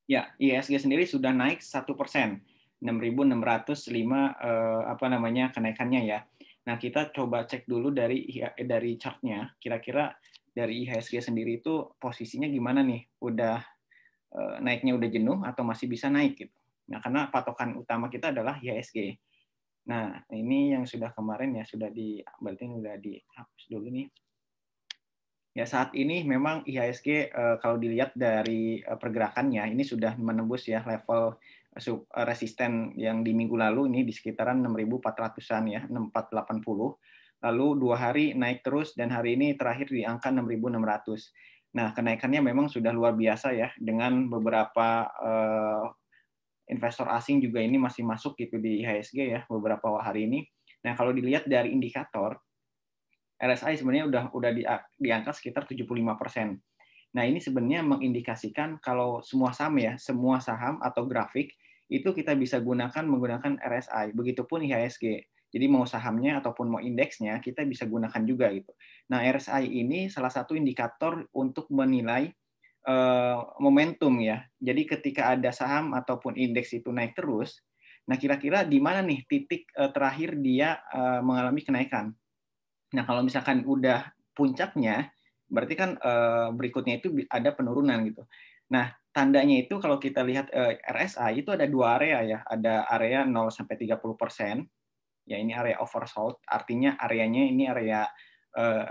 Ya, IHSG sendiri sudah naik 1%, 6.605 apa namanya kenaikannya ya. Nah, kita coba cek dulu dari chartnya, kira-kira dari IHSG sendiri itu posisinya gimana nih? Udah naiknya udah jenuh atau masih bisa naik gitu. Nah, karena patokan utama kita adalah IHSG. Nah, ini yang sudah kemarin ya berarti udah dihapus dulu nih. Ya, saat ini memang IHSG kalau dilihat dari pergerakannya ini sudah menembus ya level resisten yang di minggu lalu ini di sekitaran 6.400-an ya, 6.480. Lalu 2 hari naik terus dan hari ini terakhir di angka 6.600. Nah, kenaikannya memang sudah luar biasa ya dengan beberapa investor asing juga ini masih masuk gitu di IHSG ya beberapa hari ini. Nah, kalau dilihat dari indikator RSI sebenarnya udah di angka sekitar 75%. Nah, ini sebenarnya mengindikasikan kalau semua saham ya, semua saham atau grafik itu kita bisa menggunakan RSI. Begitupun IHSG. Jadi mau sahamnya ataupun mau indeksnya kita bisa gunakan juga gitu. Nah, RSI ini salah satu indikator untuk menilai momentum ya. Jadi ketika ada saham ataupun indeks itu naik terus, nah kira-kira di mana nih titik terakhir dia mengalami kenaikan. Nah, kalau misalkan udah puncaknya, berarti kan berikutnya itu ada penurunan gitu. Nah, tandanya itu kalau kita lihat RSI itu ada 2 area ya, ada area 0 sampai 30%, ya ini area oversold, artinya areanya ini area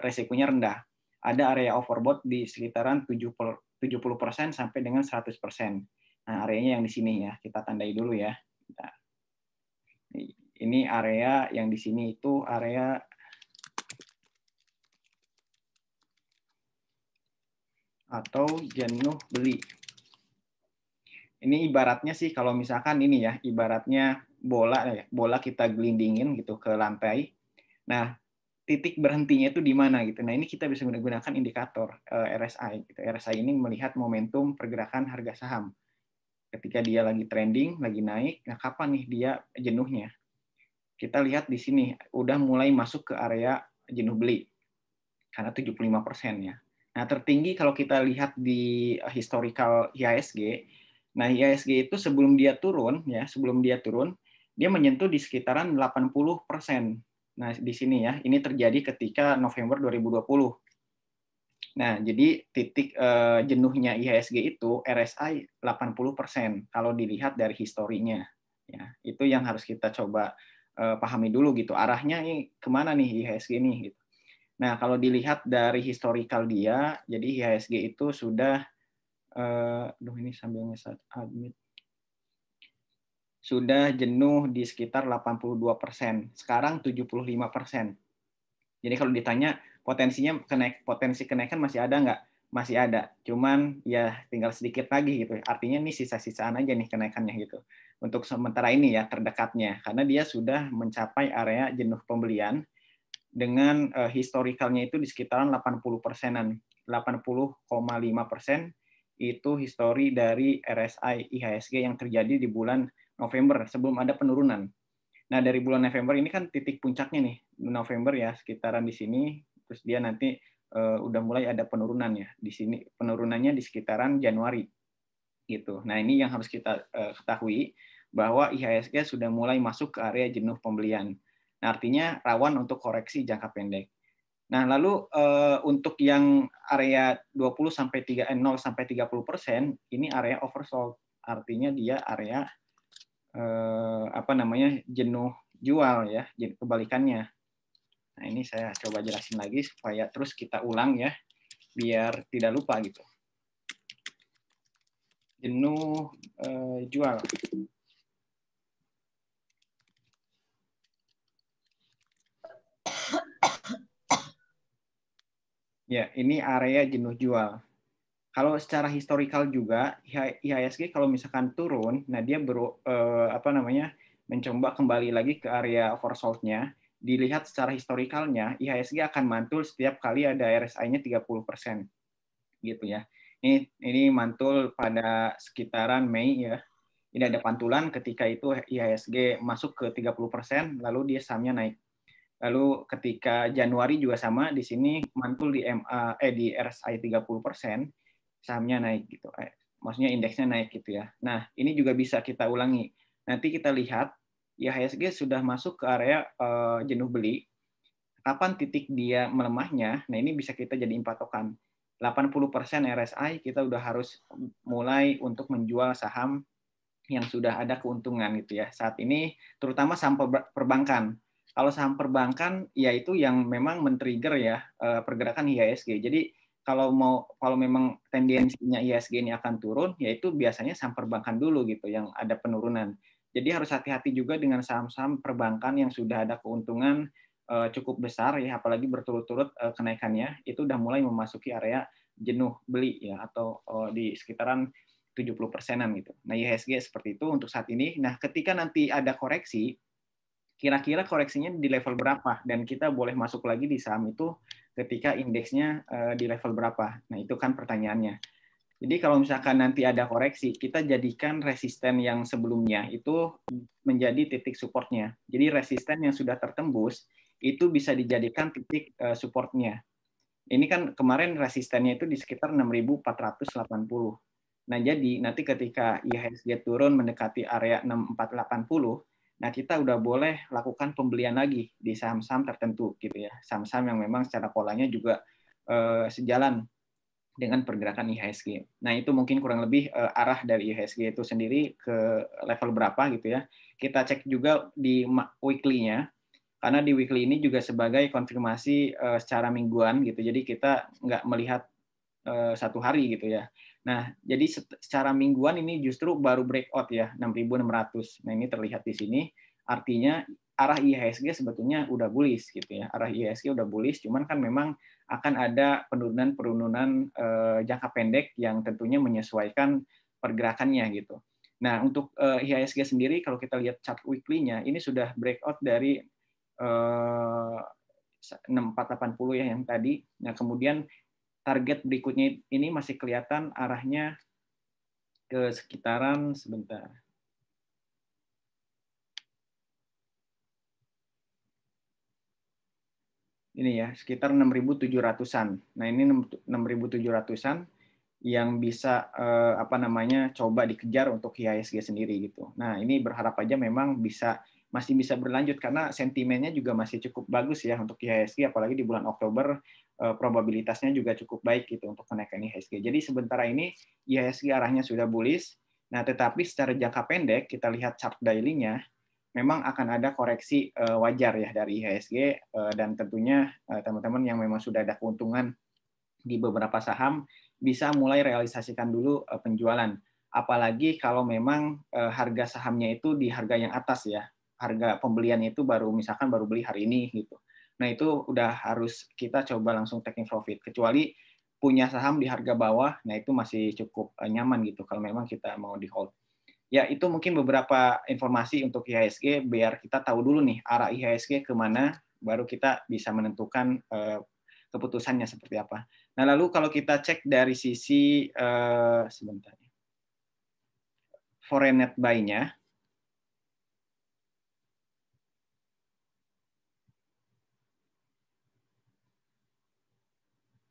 resikonya rendah. Ada area overbought di sekitaran 70% sampai dengan 100%. Nah, areanya yang di sini ya, kita tandai dulu ya. Nah, ini area yang di sini itu area atau jenuh beli. Ini ibaratnya sih kalau misalkan ini ya, ibaratnya bola kita gelindingin gitu ke lantai. Nah, titik berhentinya itu di mana gitu. Nah, ini kita bisa menggunakan indikator RSI gitu. RSI ini melihat momentum pergerakan harga saham. Ketika dia lagi trending, lagi naik, nah kapan nih dia jenuhnya? Kita lihat di sini udah mulai masuk ke area jenuh beli. Karena 75% ya. Nah, tertinggi kalau kita lihat di historical IHSG, nah IHSG itu sebelum dia turun, dia menyentuh di sekitaran 80%. Nah, di sini ya, ini terjadi ketika November 2020. Nah, jadi titik jenuhnya IHSG itu RSI 80% kalau dilihat dari historinya. Ya, itu yang harus kita coba pahami dulu gitu. Arahnya ini kemana nih IHSG ini gitu. Nah, kalau dilihat dari historical dia, jadi IHSG itu sudah, ini sambil nge-set admit, sudah jenuh di sekitar 82%, sekarang 75%. Jadi kalau ditanya potensi kenaikan masih ada nggak? Masih ada, cuman ya tinggal sedikit lagi gitu. Artinya ini sisa-sisaan aja nih kenaikannya gitu. Untuk sementara ini ya terdekatnya, karena dia sudah mencapai area jenuh pembelian dengan historikalnya itu di sekitaran 80%-an. 80,5% itu histori dari RSI IHSG yang terjadi di bulan November sebelum ada penurunan. Nah, dari bulan November ini kan titik puncaknya nih, November ya, sekitaran di sini, terus dia nanti udah mulai ada penurunan ya. Di sini penurunannya di sekitaran Januari gitu. Nah, ini yang harus kita ketahui bahwa IHSG sudah mulai masuk ke area jenuh pembelian. Nah, artinya rawan untuk koreksi jangka pendek. Nah, lalu untuk yang area 0 sampai 30%, ini area oversold. Artinya dia area jenuh jual ya, jadi kebalikannya. Nah, ini saya coba jelasin lagi supaya terus kita ulang ya, biar tidak lupa gitu. Jenuh jual. Ya, ini area jenuh jual. Kalau secara historical juga IHSG kalau misalkan turun, nah dia mencoba kembali lagi ke area oversold-nya. Dilihat secara historikalnya, IHSG akan mantul setiap kali ada RSI-nya 30%. Gitu ya. Ini mantul pada sekitaran Mei ya. Ini ada pantulan ketika itu IHSG masuk ke 30%, lalu dia sahamnya naik. Lalu ketika Januari juga sama, di sini mantul di RSI 30%, sahamnya naik gitu. maksudnya indeksnya naik gitu ya. Nah, ini juga bisa kita ulangi. Nanti kita lihat IHSG sudah masuk ke area jenuh beli. Kapan titik dia melemahnya? Nah, ini bisa kita jadiin patokan. 80% RSI kita udah harus mulai untuk menjual saham yang sudah ada keuntungan gitu ya. Saat ini terutama saham perbankan. Kalau saham perbankan ya itu yang memang men-trigger ya pergerakan IHSG. Jadi kalau memang tendensinya IHSG ini akan turun, yaitu biasanya saham perbankan dulu gitu yang ada penurunan. Jadi harus hati-hati juga dengan saham-saham perbankan yang sudah ada keuntungan cukup besar ya, apalagi berturut-turut kenaikannya itu udah mulai memasuki area jenuh beli ya, atau di sekitaran 70%-an gitu. Nah, IHSG seperti itu untuk saat ini. Nah, ketika nanti ada koreksi, kira-kira koreksinya di level berapa dan kita boleh masuk lagi di saham itu ketika indeksnya di level berapa. Nah, itu kan pertanyaannya. Jadi kalau misalkan nanti ada koreksi, kita jadikan resisten yang sebelumnya itu menjadi titik supportnya. Jadi resisten yang sudah tertembus itu bisa dijadikan titik supportnya. Ini kan kemarin resistennya itu di sekitar 6.480. Nah, jadi nanti ketika IHSG turun mendekati area 6.480, nah kita udah boleh lakukan pembelian lagi di saham-saham tertentu gitu ya. Saham-saham yang memang secara polanya juga sejalan dengan pergerakan IHSG. Nah, itu mungkin kurang lebih arah dari IHSG itu sendiri ke level berapa gitu ya. Kita cek juga di weekly-nya, karena di weekly ini juga sebagai konfirmasi secara mingguan gitu. Jadi kita nggak melihat satu hari gitu ya. Nah, jadi secara mingguan ini justru baru breakout ya, 6.600. Nah, ini terlihat di sini. Artinya arah IHSG sebetulnya udah bullish gitu ya. Arah IHSG udah bullish, cuman kan memang akan ada penurunan-penurunan jangka pendek yang tentunya menyesuaikan pergerakannya gitu. Nah, untuk IHSG sendiri kalau kita lihat chart weekly-nya ini sudah breakout dari 6480 ya yang tadi. Nah, kemudian target berikutnya ini masih kelihatan arahnya ke sekitaran sebentar. Ini ya, sekitar 6.700-an. Nah, ini 6.700-an yang bisa apa namanya coba dikejar untuk IHSG sendiri gitu. Nah, ini berharap aja memang masih bisa berlanjut karena sentimennya juga masih cukup bagus ya untuk IHSG, apalagi di bulan Oktober probabilitasnya juga cukup baik gitu untuk kenaikan IHSG. Jadi sementara ini IHSG arahnya sudah bullish. Nah, tetapi secara jangka pendek kita lihat chart daily-nya memang akan ada koreksi wajar ya dari IHSG dan tentunya teman-teman yang memang sudah ada keuntungan di beberapa saham bisa mulai realisasikan dulu penjualan. Apalagi kalau memang harga sahamnya itu di harga yang atas ya. Harga pembeliannya itu misalkan baru beli hari ini gitu. Nah, itu udah harus kita coba langsung taking profit. Kecuali punya saham di harga bawah, nah itu masih cukup nyaman gitu kalau memang kita mau di hold. Ya, itu mungkin beberapa informasi untuk IHSG biar kita tahu dulu nih arah IHSG kemana, baru kita bisa menentukan keputusannya seperti apa. Nah, lalu kalau kita cek dari sisi sebentar, foreign net buy-nya,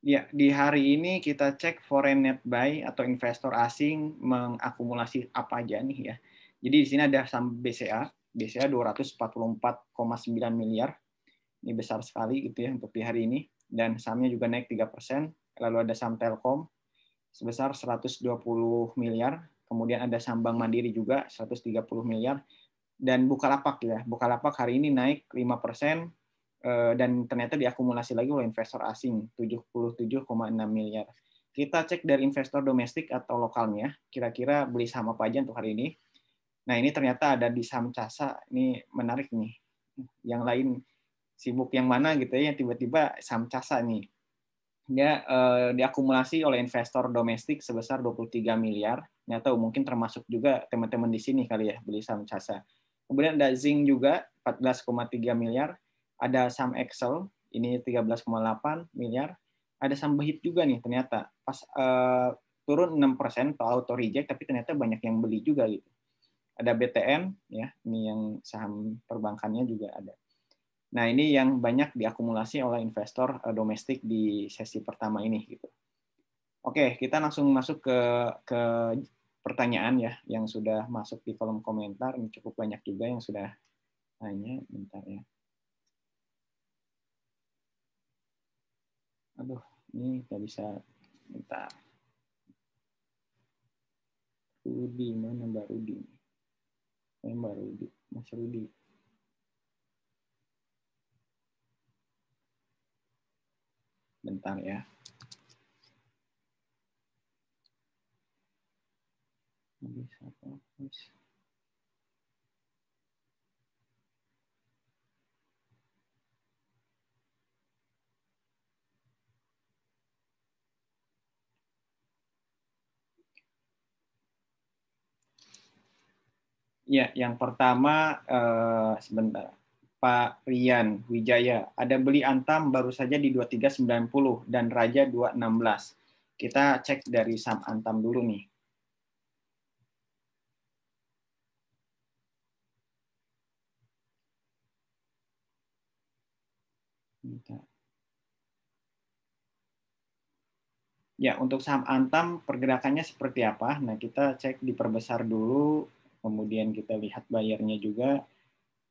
ya di hari ini kita cek foreign net buy atau investor asing mengakumulasi apa aja nih ya. Jadi di sini ada saham BCA 244,9 miliar. Ini besar sekali gitu ya untuk di hari ini, dan sahamnya juga naik 3%. Lalu ada saham Telkom sebesar 120 miliar, kemudian ada saham Bank Mandiri juga 130 miliar, dan Bukalapak ya. Bukalapak hari ini naik 5%, dan ternyata diakumulasi lagi oleh investor asing 77,6 miliar. Kita cek dari investor domestik atau lokalnya, kira-kira beli saham apa aja untuk hari ini. Nah, ini ternyata ada di saham CASA, ini menarik nih. Yang lain sibuk yang mana gitu ya, tiba-tiba saham CASA nih. Dia diakumulasi oleh investor domestik sebesar 23 miliar. Nggak tahu, mungkin termasuk juga teman-teman di sini kali ya beli saham CASA. Kemudian ada Zing juga 14,3 miliar. Ada saham Excel, ini 13,8 miliar. Ada saham Behit juga nih ternyata. Pas turun 6% atau auto reject, tapi ternyata banyak yang beli juga gitu. Ada BTN, ya, ini yang saham perbankannya juga ada. Nah, ini yang banyak diakumulasi oleh investor domestik di sesi pertama ini gitu. Oke, kita langsung masuk ke pertanyaan ya yang sudah masuk di kolom komentar. Ini cukup banyak juga yang sudah tanya. Bentar ya. Aduh, ini nggak bisa. Bentar. Rudi, mana Mbak Rudi? Mbak Rudi, Mas Rudi. Bentar ya. Ya, yang pertama sebentar. Pak Rian Wijaya, ada beli Antam baru saja di 2390 dan Raja 216. Kita cek dari saham Antam dulu nih. Bentar. Ya, untuk saham Antam pergerakannya seperti apa? Nah, kita cek diperbesar dulu, kemudian kita lihat bayarnya juga.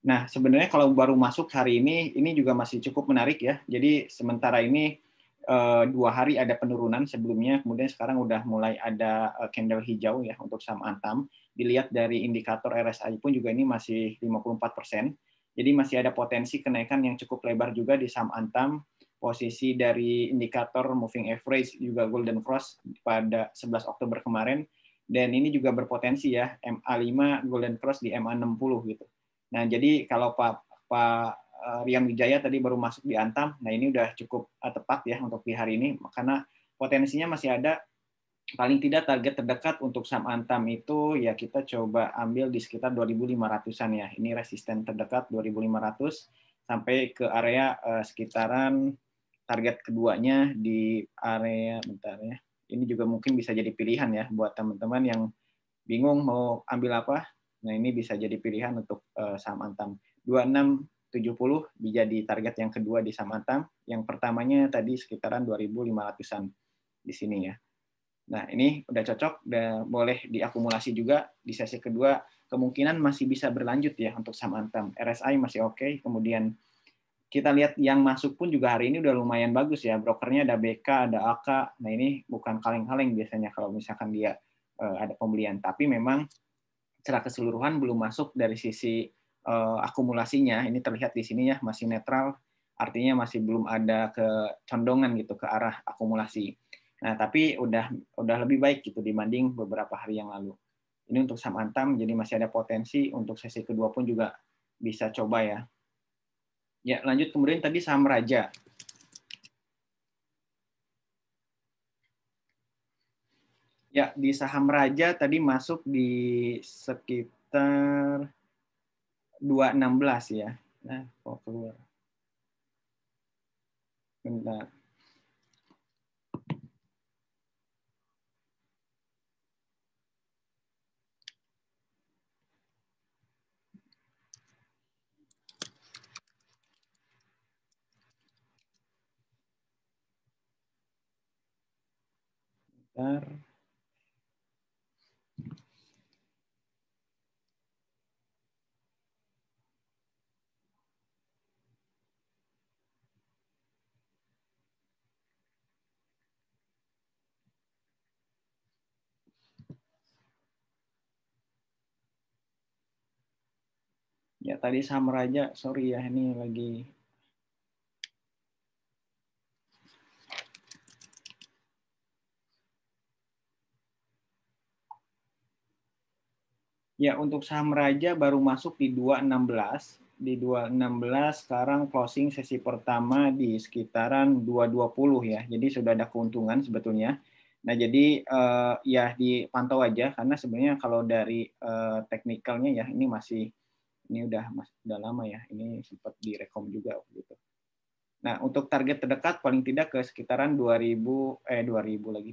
Nah, sebenarnya kalau baru masuk hari ini juga masih cukup menarik ya. Jadi sementara ini 2 hari ada penurunan sebelumnya, kemudian sekarang udah mulai ada candle hijau ya untuk saham Antam. Dilihat dari indikator RSI pun juga ini masih 54%. Jadi masih ada potensi kenaikan yang cukup lebar juga di saham Antam. Posisi dari indikator moving average juga golden cross pada 11 Oktober kemarin. Dan ini juga berpotensi ya, MA5 golden cross di MA60 gitu. Nah, jadi kalau Pak Rian Wijaya tadi baru masuk di Antam, nah ini udah cukup tepat ya untuk di hari ini, karena potensinya masih ada. Paling tidak target terdekat untuk saham Antam itu ya kita coba ambil di sekitar 2.500-an ya. Ini resisten terdekat 2.500 sampai ke area sekitaran target keduanya di area, bentar ya. Ini juga mungkin bisa jadi pilihan ya buat teman-teman yang bingung mau ambil apa. Nah, ini bisa jadi pilihan untuk saham Antam. 2670 jadi target yang kedua di saham Antam. Yang pertamanya tadi sekitaran 2.500-an di sini ya. Nah, ini udah cocok, udah boleh diakumulasi juga di sesi kedua. Kemungkinan masih bisa berlanjut ya untuk saham Antam. RSI masih oke, kemudian kita lihat yang masuk pun juga hari ini udah lumayan bagus ya. Brokernya ada BK, ada AK. Nah, ini bukan kaleng-kaleng biasanya kalau misalkan dia ada pembelian. Tapi memang secara keseluruhan belum masuk dari sisi akumulasinya. Ini terlihat di sini ya masih netral, artinya masih belum ada kecondongan gitu ke arah akumulasi. Nah, tapi udah lebih baik gitu dibanding beberapa hari yang lalu. Ini untuk saham Antam, jadi masih ada potensi untuk sesi kedua pun juga bisa coba ya. Ya, lanjut kemudian tadi saham Raja. Ya, di saham Raja tadi masuk di sekitar 216 ya. Nah, kok keluar. Bentar. Bentar. Ya, tadi saham Raja, sorry ya, ini lagi. Ya, untuk saham Raja baru masuk di 216. Di 216 sekarang closing sesi pertama di sekitaran 220 ya. Jadi sudah ada keuntungan sebetulnya. Nah, jadi ya dipantau aja karena sebenarnya kalau dari teknikalnya ya ini udah lama ya. Ini sempat direkom juga gitu. Nah, untuk target terdekat paling tidak ke sekitaran 2000 lagi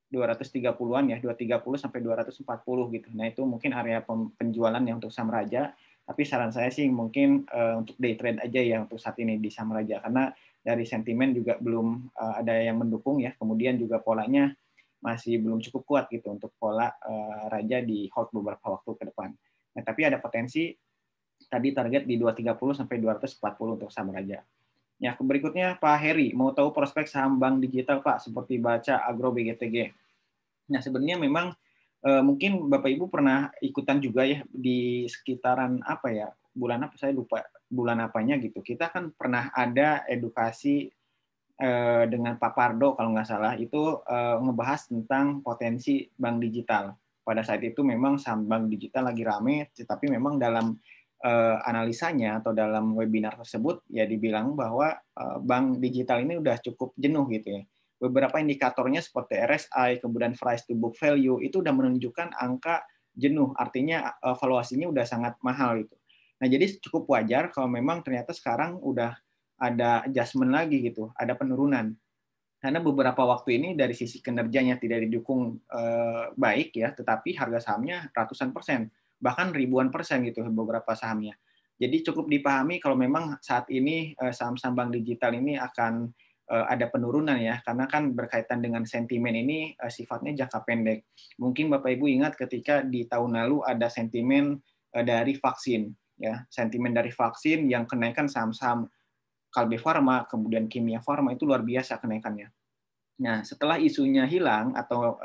230-an ya, 230 sampai 240 gitu. Nah, itu mungkin area penjualan yang untuk saham Raja, tapi saran saya sih mungkin untuk day trade aja ya untuk saat ini di saham Raja karena dari sentimen juga belum ada yang mendukung ya. Kemudian juga polanya masih belum cukup kuat gitu untuk pola raja di hold beberapa waktu ke depan. Nah, tapi ada potensi tadi target di 230 sampai 240 untuk saham raja. Ya, berikutnya Pak Heri, mau tahu prospek saham bank digital Pak, seperti Baca, Agro, BGTG. Nah, sebenarnya memang mungkin Bapak Ibu pernah ikutan juga ya di sekitaran apa ya, bulan apa saya lupa bulan apanya gitu. Kita kan pernah ada edukasi dengan Pak Pardo kalau nggak salah, itu ngebahas tentang potensi bank digital. Pada saat itu memang saham bank digital lagi rame, tetapi memang dalam analisanya atau dalam webinar tersebut ya dibilang bahwa bank digital ini udah cukup jenuh gitu ya. Beberapa indikatornya seperti RSI, kemudian price to book value itu udah menunjukkan angka jenuh, artinya valuasinya udah sangat mahal gitu. Nah, jadi cukup wajar kalau memang ternyata sekarang udah ada adjustment lagi gitu, ada penurunan. Karena beberapa waktu ini dari sisi kinerjanya tidak didukung baik ya, tetapi harga sahamnya ratusan persen, bahkan ribuan persen gitu beberapa sahamnya. Jadi cukup dipahami kalau memang saat ini saham-saham bank digital ini akan ada penurunan ya, karena kan berkaitan dengan sentimen ini sifatnya jangka pendek. Mungkin Bapak Ibu ingat ketika di tahun lalu ada sentimen dari vaksin, ya sentimen dari vaksin yang kenaikan saham-saham Kalbe Farma, kemudian Kimia Farma itu luar biasa kenaikannya. Nah, setelah isunya hilang atau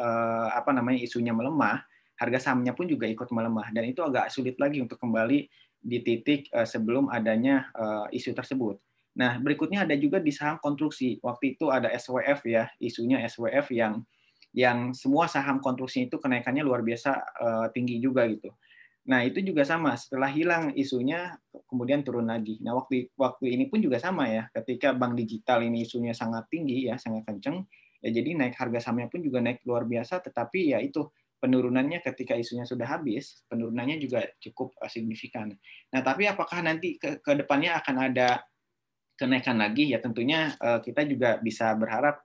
isunya melemah, harga sahamnya pun juga ikut melemah dan itu agak sulit lagi untuk kembali di titik sebelum adanya isu tersebut. Nah, berikutnya ada juga di saham konstruksi. Waktu itu ada SWF ya, isunya SWF yang semua saham konstruksi itu kenaikannya luar biasa tinggi juga gitu. Nah, itu juga sama, setelah hilang isunya kemudian turun lagi. Nah, waktu ini pun juga sama ya, ketika bank digital ini isunya sangat tinggi ya, sangat kenceng, ya jadi naik harga sahamnya pun juga naik luar biasa, tetapi ya itu penurunannya ketika isunya sudah habis, penurunannya juga cukup signifikan. Nah, tapi apakah nanti ke depannya akan ada kenaikan lagi? Ya tentunya kita juga bisa berharap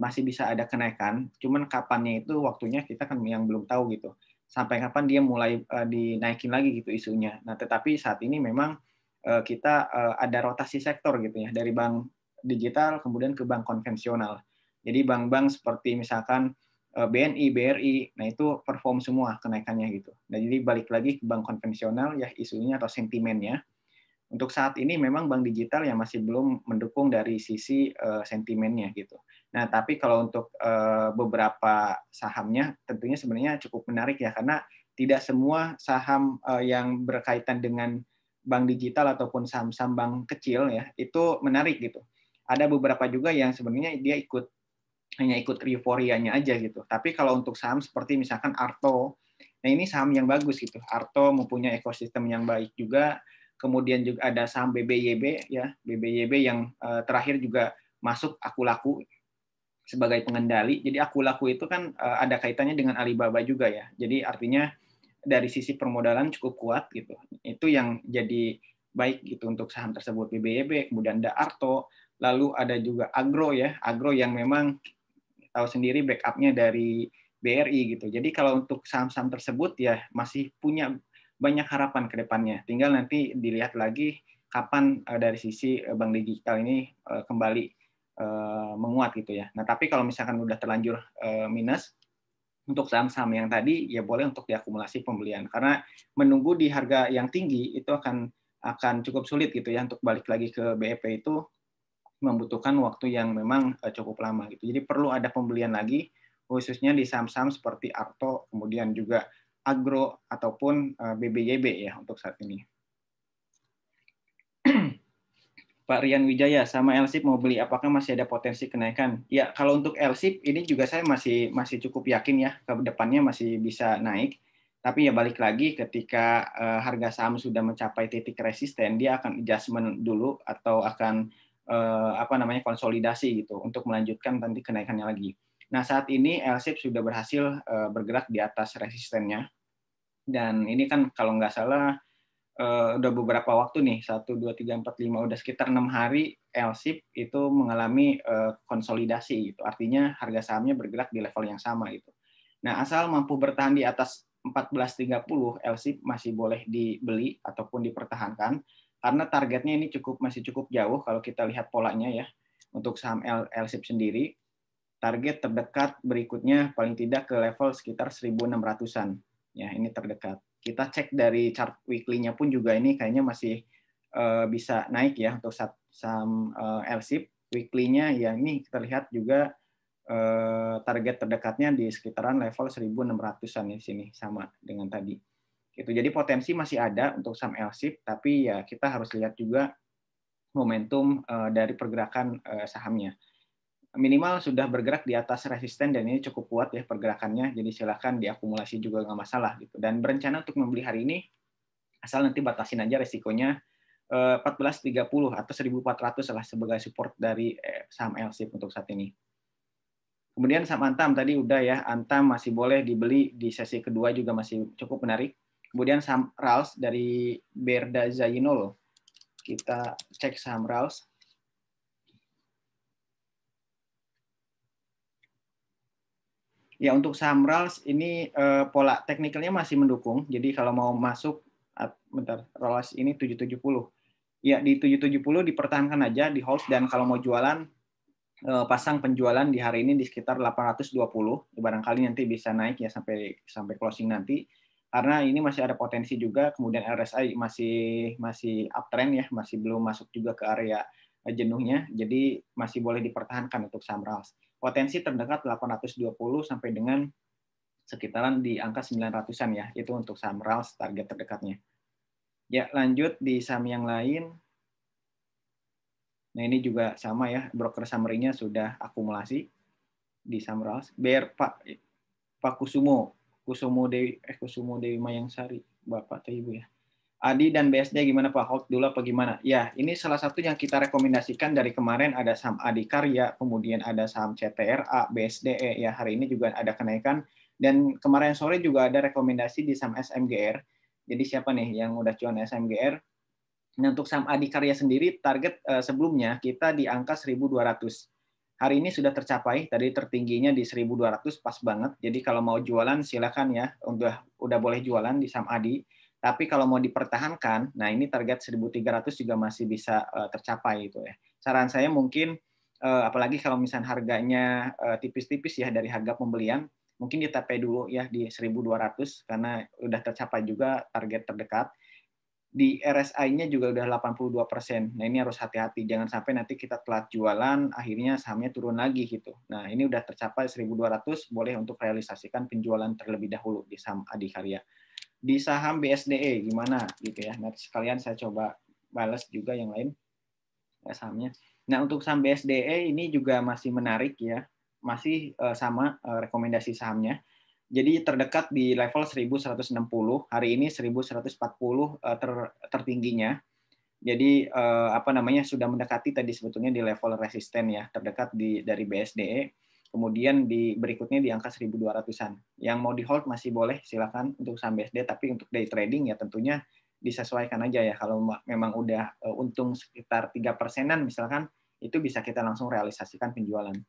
masih bisa ada kenaikan, cuman kapannya itu waktunya kita kan yang belum tahu gitu. Sampai kapan dia mulai dinaikin lagi gitu isunya. Nah, tetapi saat ini memang kita ada rotasi sektor gitu ya, dari bank digital kemudian ke bank konvensional. Jadi bank-bank seperti misalkan BNI, BRI, nah itu perform semua kenaikannya gitu. Nah, jadi balik lagi ke bank konvensional ya isunya atau sentimennya. Untuk saat ini memang bank digital yang masih belum mendukung dari sisi sentimennya gitu. Nah, tapi kalau untuk beberapa sahamnya tentunya sebenarnya cukup menarik ya, karena tidak semua saham yang berkaitan dengan bank digital ataupun saham-saham bank kecil ya itu menarik gitu. Ada beberapa juga yang sebenarnya dia hanya ikut euforianya aja gitu. Tapi kalau untuk saham seperti misalkan Arto, nah ini saham yang bagus gitu. Arto mempunyai ekosistem yang baik juga. Kemudian juga ada saham BBYB ya, BBYB yang terakhir juga masuk Aku Laku sebagai pengendali. Jadi Aku Laku itu kan ada kaitannya dengan Alibaba juga ya. Jadi artinya dari sisi permodalan cukup kuat gitu. Itu yang jadi baik gitu untuk saham tersebut, BBYB, kemudian ada Arto, lalu ada juga Agro ya, Agro yang memang tahu sendiri backupnya dari BRI gitu. Jadi kalau untuk saham-saham tersebut ya masih punya banyak harapan ke depannya. Tinggal nanti dilihat lagi kapan dari sisi bank digital ini kembali menguat gitu ya. Nah, tapi kalau misalkan udah terlanjur minus untuk saham-saham yang tadi ya boleh untuk diakumulasi pembelian, karena menunggu di harga yang tinggi itu akan cukup sulit gitu ya untuk balik lagi ke BEP itu membutuhkan waktu yang memang cukup lama gitu. Jadi perlu ada pembelian lagi khususnya di saham-saham seperti Arto, kemudian juga Agro ataupun BBYB ya untuk saat ini. Pak Rian Wijaya, sama LSIP mau beli, apakah masih ada potensi kenaikan? Ya, kalau untuk LSIP ini juga saya masih cukup yakin ya ke depannya masih bisa naik. Tapi ya balik lagi ketika harga saham sudah mencapai titik resisten, dia akan adjustment dulu atau akan konsolidasi gitu untuk melanjutkan nanti kenaikannya lagi. Nah, saat ini LSIP sudah berhasil bergerak di atas resistennya. Dan ini kan kalau nggak salah udah beberapa waktu nih, 1, 2, 3, 4, 5, udah sekitar 6 hari LSIP itu mengalami konsolidasi gitu. Artinya harga sahamnya bergerak di level yang sama gitu. Nah, asal mampu bertahan di atas 14.30, LSIP masih boleh dibeli ataupun dipertahankan. karena targetnya ini masih cukup jauh kalau kita lihat polanya ya. Untuk saham LSIP sendiri, target terdekat berikutnya paling tidak ke level sekitar 1.600-an. Ya, ini terdekat. Kita cek dari chart weekly-nya pun juga ini kayaknya masih bisa naik ya untuk saham LSIP. Weekly-nya ya ini kita lihat juga target terdekatnya di sekitaran level 1.600-an di sini, sama dengan tadi. Gitu. Jadi potensi masih ada untuk saham LSIP, tapi ya kita harus lihat juga momentum dari pergerakan sahamnya. Minimal sudah bergerak di atas resisten dan ini cukup kuat ya pergerakannya, jadi silakan diakumulasi juga nggak masalah gitu. Dan berencana untuk membeli hari ini, asal nanti batasin aja resikonya 1430 atau 1400 lah sebagai support dari saham LSIP untuk saat ini. Kemudian saham Antam tadi udah ya, Antam masih boleh dibeli di sesi kedua juga masih cukup menarik. Kemudian saham RALS dari Berda Zainul, kita cek saham RALS. Ya untuk saham RALS ini pola teknikalnya masih mendukung. Jadi kalau mau masuk, bentar, RALS ini 770. Ya di 770 dipertahankan aja, di hold, dan kalau mau jualan pasang penjualan di hari ini di sekitar 820. Barangkali nanti bisa naik ya sampai closing nanti. Karena ini masih ada potensi juga, kemudian RSI masih uptrend ya, masih belum masuk juga ke area jenuhnya, jadi masih boleh dipertahankan untuk saham RALS. Potensi terdekat 820 sampai dengan sekitaran di angka 900-an ya, itu untuk saham RALS target terdekatnya. Ya, lanjut di saham yang lain. Nah, ini juga sama ya, broker summary-nya sudah akumulasi di saham RALS. Pak Kusumo Dewi Mayangsari, Bapak atau Ibu ya. Adi dan BSD gimana Pak? Hold dulu apa gimana? Ya, ini salah satu yang kita rekomendasikan dari kemarin, ada saham Adikarya, kemudian ada saham CTRA, BSDE, ya hari ini juga ada kenaikan, dan kemarin sore juga ada rekomendasi di saham SMGR. Jadi siapa nih yang udah cuan SMGR? Nah, untuk saham Adikarya sendiri, target sebelumnya kita di angka 1.200. Hari ini sudah tercapai, tadi tertingginya di 1.200, pas banget. Jadi kalau mau jualan silakan ya, udah boleh jualan di saham Adi. Tapi kalau mau dipertahankan, nah ini target 1.300 juga masih bisa tercapai itu ya. Saran saya mungkin apalagi kalau misalnya harganya tipis-tipis ya dari harga pembelian, mungkin di TP dulu ya di 1.200 karena udah tercapai juga target terdekat. Di RSI-nya juga udah 82%. Nah, ini harus hati-hati. Jangan sampai nanti kita telat jualan, akhirnya sahamnya turun lagi gitu. Nah, ini udah tercapai 1.200, boleh untuk realisasikan penjualan terlebih dahulu di saham Adikarya. Di saham BSDE gimana gitu ya. Nanti sekalian saya coba balas juga yang lain ya, sahamnya. Nah, untuk saham BSDE ini juga masih menarik ya. Masih sama rekomendasi sahamnya. Jadi terdekat di level 1.160, hari ini 1.140 tertingginya. Jadi sudah mendekati tadi sebetulnya di level resisten ya, terdekat dari BSDE. Kemudian berikutnya di angka 1.200-an. Yang mau di hold masih boleh, silakan untuk saham BSDE, tapi untuk day trading ya tentunya disesuaikan aja ya. Kalau memang udah untung sekitar 3%-an misalkan, itu bisa kita langsung realisasikan penjualan.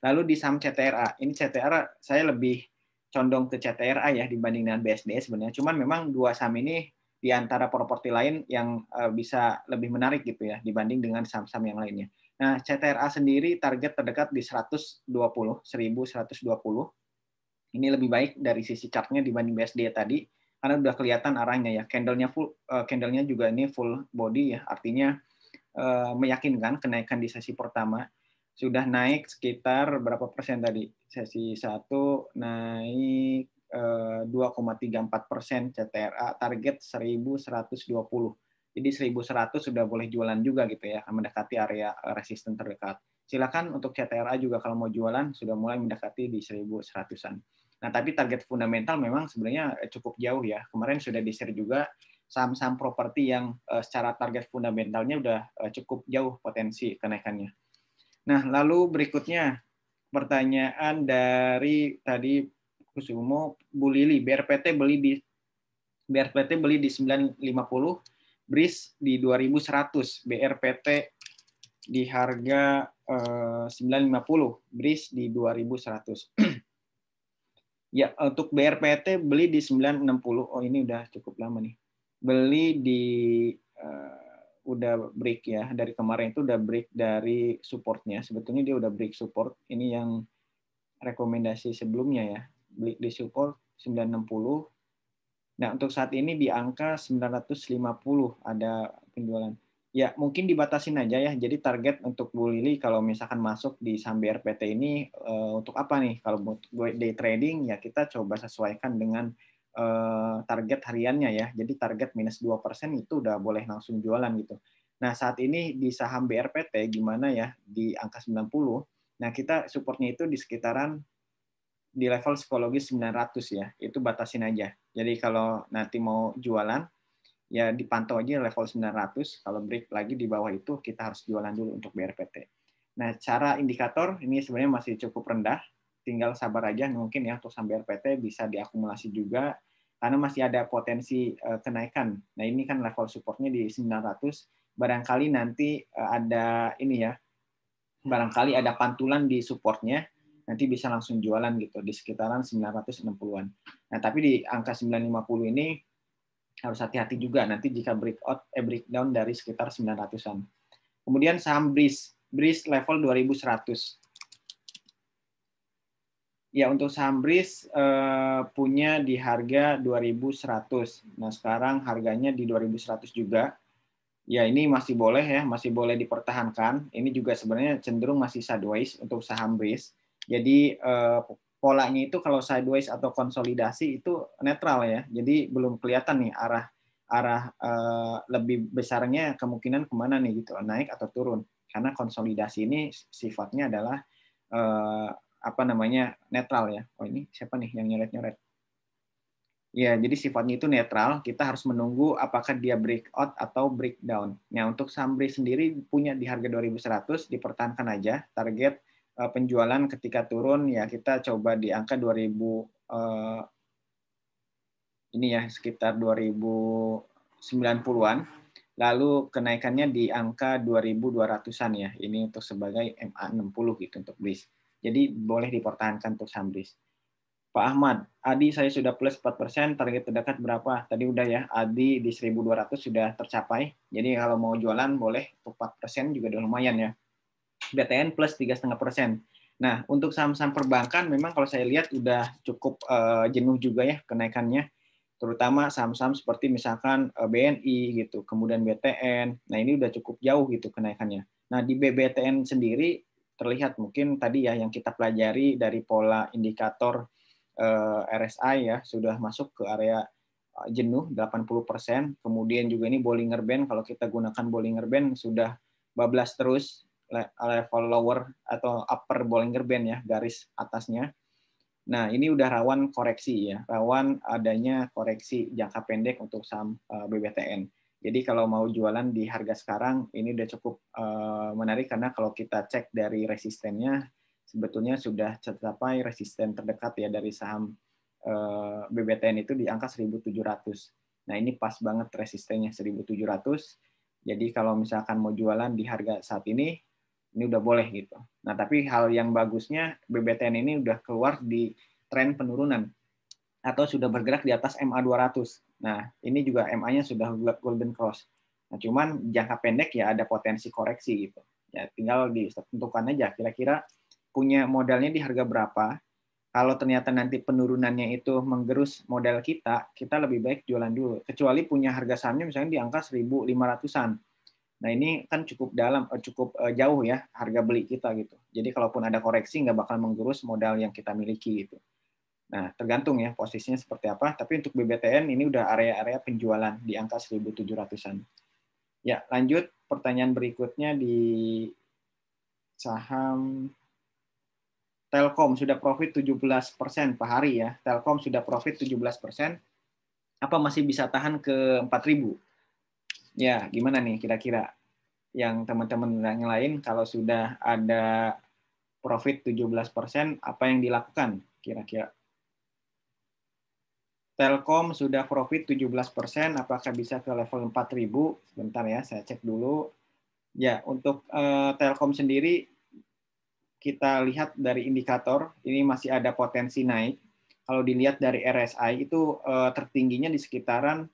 Lalu di saham CTRA, ini CTRA saya lebih condong ke CTRA ya dibanding dengan BSDE sebenarnya. Cuman memang dua saham ini di antara properti lain yang bisa lebih menarik gitu ya dibanding dengan saham-saham yang lainnya. Nah, CTRA sendiri target terdekat di 120, 1.120. Ini lebih baik dari sisi chartnya dibanding BSDE tadi karena udah kelihatan arahnya ya. Candle-nya juga ini full body ya, artinya meyakinkan kenaikan di sesi pertama. Sudah naik sekitar berapa persen tadi? Sesi 1 naik 2,34% CTRA, target 1.120. Jadi 1.100 sudah boleh jualan juga gitu ya, mendekati area resisten terdekat. Silakan untuk CTRA juga kalau mau jualan sudah mulai mendekati di 1.100-an. Nah, tapi target fundamental memang sebenarnya cukup jauh ya. Kemarin sudah di-share juga saham-saham properti yang secara target fundamentalnya udah cukup jauh potensi kenaikannya. Nah, lalu berikutnya pertanyaan dari tadi Kusumo, Bu Lili, BRPT beli di 950, BRIS di 2100, BRPT di harga 950, BRIS di 2100. Ya, untuk BRPT beli di 960. Oh, ini udah cukup lama nih. Beli di udah break ya, dari kemarin itu udah break dari supportnya. Sebetulnya dia udah break support. Ini yang rekomendasi sebelumnya ya, break di support 960. Nah, untuk saat ini di angka 950 ada penjualan. Ya, mungkin dibatasin aja ya. Jadi target untuk Bu Lili kalau misalkan masuk di saham BRPT ini untuk apa nih? Kalau untuk day trading ya kita coba sesuaikan dengan target hariannya ya. Jadi target minus 2% itu udah boleh langsung jualan gitu. Nah, saat ini di saham BRPT gimana ya? Di angka 90. Nah, kita supportnya itu di sekitaran di level psikologis 900 ya, itu batasin aja. Jadi kalau nanti mau jualan, ya dipantau aja level 900, kalau break lagi di bawah itu kita harus jualan dulu untuk BRPT. Nah, cara indikator ini sebenarnya masih cukup rendah, tinggal sabar aja mungkin ya untuk saham BRPT bisa diakumulasi juga, karena masih ada potensi kenaikan. Nah, ini kan level supportnya di 900, barangkali nanti ada ini ya, barangkali ada pantulan di supportnya, nanti bisa langsung jualan gitu di sekitaran 960-an. Nah, tapi di angka 950 ini harus hati-hati juga nanti jika breakdown dari sekitar 900-an. Kemudian saham BRIS level 2100. Ya, untuk saham BRIS punya di harga 2100. Nah, sekarang harganya di 2100 juga. Ya, ini masih boleh ya, masih boleh dipertahankan. Ini juga sebenarnya cenderung masih sideways untuk saham BRIS. Jadi polanya itu kalau sideways atau konsolidasi itu netral ya. Jadi belum kelihatan nih arah lebih besarnya kemungkinan kemana nih gitu, naik atau turun. Karena konsolidasi ini sifatnya adalah apa namanya netral ya. Oh ini siapa nih yang nyoret-nyoret? Ya, jadi sifatnya itu netral. Kita harus menunggu apakah dia breakout atau breakdown. Nah, untuk saham BRIS sendiri punya di harga 2100, dipertahankan aja. Target penjualan ketika turun ya kita coba di angka 2000 ini ya sekitar 2090-an. Lalu kenaikannya di angka 2200-an ya. Ini untuk sebagai MA60 gitu untuk BRIS. Jadi boleh dipertahankan untuk saham BRIS. Pak Ahmad, Adi saya sudah plus 4%, target terdekat berapa? Tadi udah ya, Adi di 1200 sudah tercapai. Jadi kalau mau jualan boleh, 4% juga udah lumayan ya. BTN plus 3,5%. Nah, untuk saham-saham perbankan memang kalau saya lihat udah cukup jenuh juga ya kenaikannya. Terutama saham-saham seperti misalkan BNI gitu, kemudian BTN. Nah, ini udah cukup jauh gitu kenaikannya. Nah, di BBTN sendiri terlihat mungkin tadi ya yang kita pelajari dari pola indikator RSI ya sudah masuk ke area jenuh 80%. Kemudian juga ini Bollinger Band, kalau kita gunakan Bollinger Band sudah bablas terus level lower atau upper Bollinger Band ya, garis atasnya. Nah, ini udah rawan koreksi ya, rawan adanya koreksi jangka pendek untuk saham BBTN. Jadi kalau mau jualan di harga sekarang ini udah cukup menarik karena kalau kita cek dari resistennya sebetulnya sudah tercapai resisten terdekat ya dari saham BBTN itu di angka 1700. Nah, ini pas banget resistennya 1700. Jadi kalau misalkan mau jualan di harga saat ini udah boleh gitu. Nah, tapi hal yang bagusnya BBTN ini udah keluar di tren penurunan atau sudah bergerak di atas MA200. Nah, ini juga MA-nya sudah golden cross. Nah, cuman jangka pendek ya ada potensi koreksi gitu. Ya, tinggal ditentukan aja kira-kira punya modalnya di harga berapa. Kalau ternyata nanti penurunannya itu menggerus modal kita, kita lebih baik jualan dulu. Kecuali punya harga sahamnya misalnya di angka 1.500-an. Nah, ini kan cukup jauh ya harga beli kita gitu. Jadi kalaupun ada koreksi nggak bakal menggerus modal yang kita miliki gitu. Nah, tergantung ya posisinya seperti apa. Tapi untuk BBTN ini udah area-area penjualan di angka 1.700-an. Ya, lanjut pertanyaan berikutnya di saham Telkom sudah profit 17% per hari ya. Telkom sudah profit 17%. Apa masih bisa tahan ke 4.000? Ya, gimana nih kira-kira? Yang teman-teman yang lain kalau sudah ada profit 17%, apa yang dilakukan kira-kira? Telkom sudah profit 17%, apakah bisa ke level 4.000? Sebentar ya, saya cek dulu. Ya, untuk Telkom sendiri kita lihat dari indikator, ini masih ada potensi naik. Kalau dilihat dari RSI itu tertingginya di sekitaran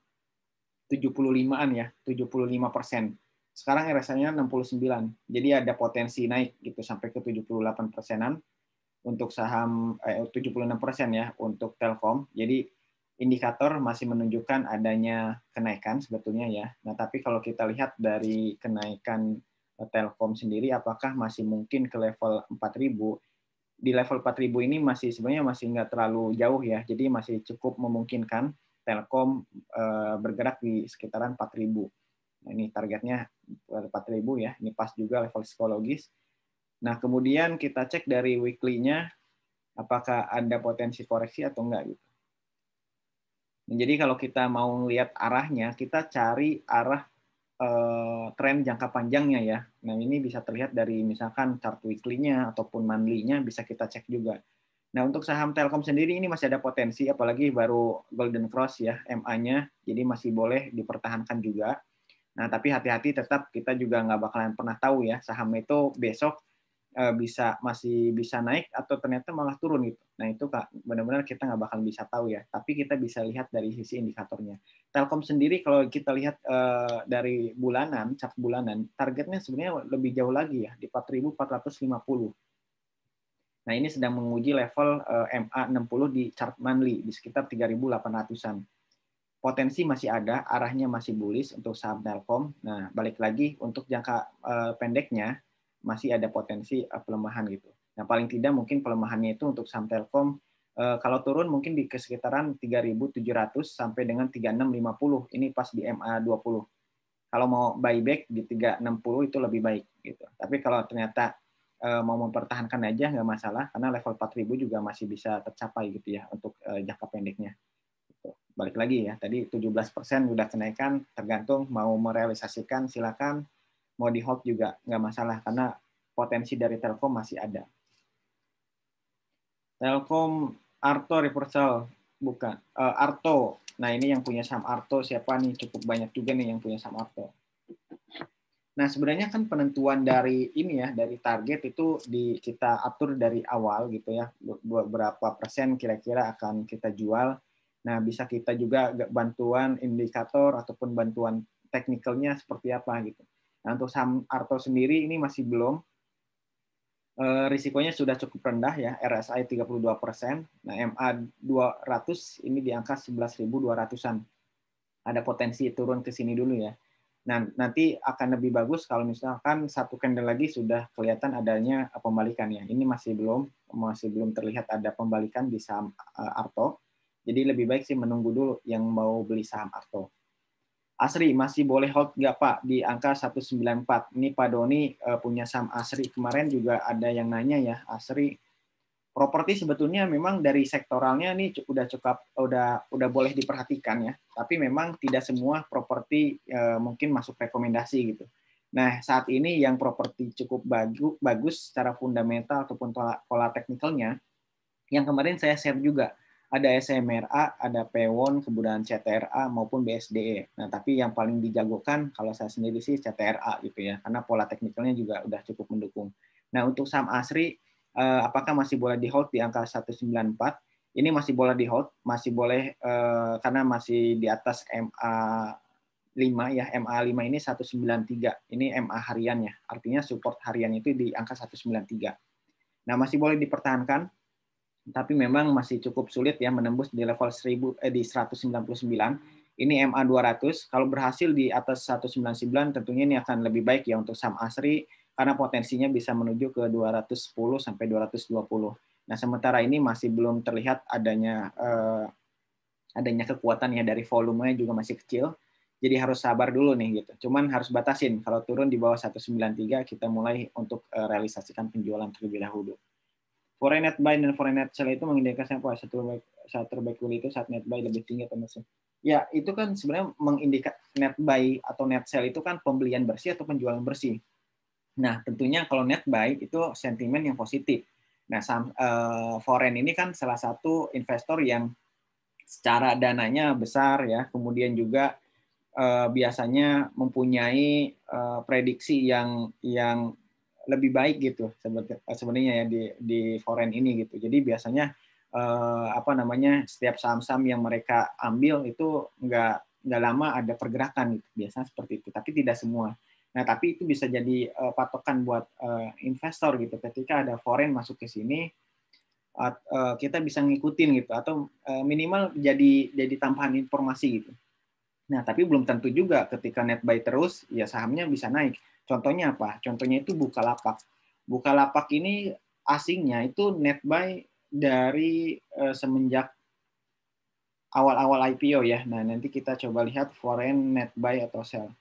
75-an ya, 75%. sekarang RSI-nya 69. Jadi ada potensi naik gitu sampai ke 78%-an untuk saham 76% ya untuk Telkom. Jadi indikator masih menunjukkan adanya kenaikan sebetulnya ya. Nah, tapi kalau kita lihat dari kenaikan Telkom sendiri apakah masih mungkin ke level 4.000? Di level 4.000 ini masih sebenarnya masih nggak terlalu jauh ya. Jadi masih cukup memungkinkan Telkom bergerak di sekitaran 4.000. Nah, ini targetnya 4.000 ya. Ini pas juga level psikologis. Nah, kemudian kita cek dari weekly-nya apakah ada potensi koreksi atau enggak gitu. Nah, jadi kalau kita mau lihat arahnya, kita cari arah tren jangka panjangnya ya. Nah, ini bisa terlihat dari misalkan chart weekly-nya ataupun monthly-nya bisa kita cek juga. Nah, untuk saham Telkom sendiri ini masih ada potensi, apalagi baru Golden Cross ya, MA-nya, jadi masih boleh dipertahankan juga. Nah, tapi hati-hati tetap kita juga nggak bakalan pernah tahu ya, saham itu besok masih bisa naik atau ternyata malah turun gitu. Nah itu Kak, benar-benar kita nggak bakal bisa tahu ya. Tapi kita bisa lihat dari sisi indikatornya. Telkom sendiri kalau kita lihat dari bulanan, chart bulanan, targetnya sebenarnya lebih jauh lagi ya, di 4.450. Nah ini sedang menguji level MA60 di chart monthly, di sekitar 3.800-an. Potensi masih ada, arahnya masih bullish untuk saham Telkom. Nah balik lagi untuk jangka pendeknya, masih ada potensi pelemahan gitu. Nah, paling tidak mungkin pelemahannya itu untuk saham Telkom kalau turun mungkin di sekitaran 3.700 sampai dengan 3.650. Ini pas di MA20. Kalau mau buyback di 360 itu lebih baik gitu. Tapi kalau ternyata mau mempertahankan aja nggak masalah karena level 4.000 juga masih bisa tercapai gitu ya untuk jangka pendeknya. Balik lagi ya, tadi 17% udah kenaikan, tergantung mau merealisasikan silakan, mau di hold juga nggak masalah karena potensi dari Telkom masih ada. Telkom Arto reversal bukan Arto. Nah ini yang punya saham Arto siapa nih? Cukup banyak juga nih yang punya saham Arto. Nah sebenarnya kan penentuan dari ini ya dari target itu kita atur dari awal gitu ya berapa persen kira-kira akan kita jual. Nah bisa kita juga bantuan indikator ataupun bantuan teknikalnya seperti apa gitu. Nah untuk saham Arto sendiri ini masih belum. Risikonya sudah cukup rendah ya, RSI 32%. Nah, MA 200 ini di angka 11.200-an. Ada potensi turun ke sini dulu ya. Nah, nanti akan lebih bagus kalau misalkan satu candle lagi sudah kelihatan adanya pembalikan ya. Ini masih belum terlihat ada pembalikan di saham Arto. Jadi lebih baik sih menunggu dulu yang mau beli saham Arto. Asri masih boleh hold nggak Pak di angka 194? Ini Pak Doni punya saham Asri. Kemarin juga ada yang nanya ya, Asri properti sebetulnya memang dari sektoralnya ini udah boleh diperhatikan ya. Tapi memang tidak semua properti mungkin masuk rekomendasi gitu. Nah, saat ini yang properti cukup bagus secara fundamental ataupun pola teknikalnya, yang kemarin saya share juga ada SMRA, ada Pewon, kemudian CTRA maupun BSDE. Nah, tapi yang paling dijagokan kalau saya sendiri sih CTRA gitu ya, karena pola teknikalnya juga udah cukup mendukung. Nah, untuk saham Asri, apakah masih boleh di hold di angka 194? Ini masih boleh di hold, masih boleh karena masih di atas MA 5 ya, MA5 ini 193. Ini MA hariannya, artinya support harian itu di angka 193. Nah, masih boleh dipertahankan, tapi memang masih cukup sulit ya menembus di level 199. Ini MA 200. Kalau berhasil di atas 199 tentunya ini akan lebih baik ya untuk saham Asri karena potensinya bisa menuju ke 210 sampai 220. Nah, sementara ini masih belum terlihat adanya kekuatan ya dari volumenya juga masih kecil. Jadi harus sabar dulu nih gitu. Cuman harus batasin kalau turun di bawah 193 kita mulai untuk realisasikan penjualan terlebih dahulu. Foreign net buy dan foreign net sell itu mengindikasikan apa? Saat terbaik itu saat net buy lebih tinggi atau net sell. Ya, itu kan sebenarnya net buy atau net sell itu kan pembelian bersih atau penjualan bersih. Nah, tentunya kalau net buy itu sentimen yang positif. Nah, foreign ini kan salah satu investor yang secara dananya besar ya, kemudian juga biasanya mempunyai prediksi yang lebih baik gitu sebenarnya ya di foreign ini gitu. Jadi biasanya setiap saham-saham yang mereka ambil itu nggak lama ada pergerakan gitu. Biasanya seperti itu. Tapi tidak semua. Nah, tapi itu bisa jadi patokan buat investor gitu. Ketika ada foreign masuk ke sini, kita bisa ngikutin gitu, atau minimal jadi tambahan informasi gitu. Nah, tapi belum tentu juga ketika net buy terus, ya sahamnya bisa naik. Contohnya apa? Contohnya itu Bukalapak. Bukalapak ini asingnya itu net buy dari semenjak awal-awal IPO ya. Nah, nanti kita coba lihat foreign net buy atau sell.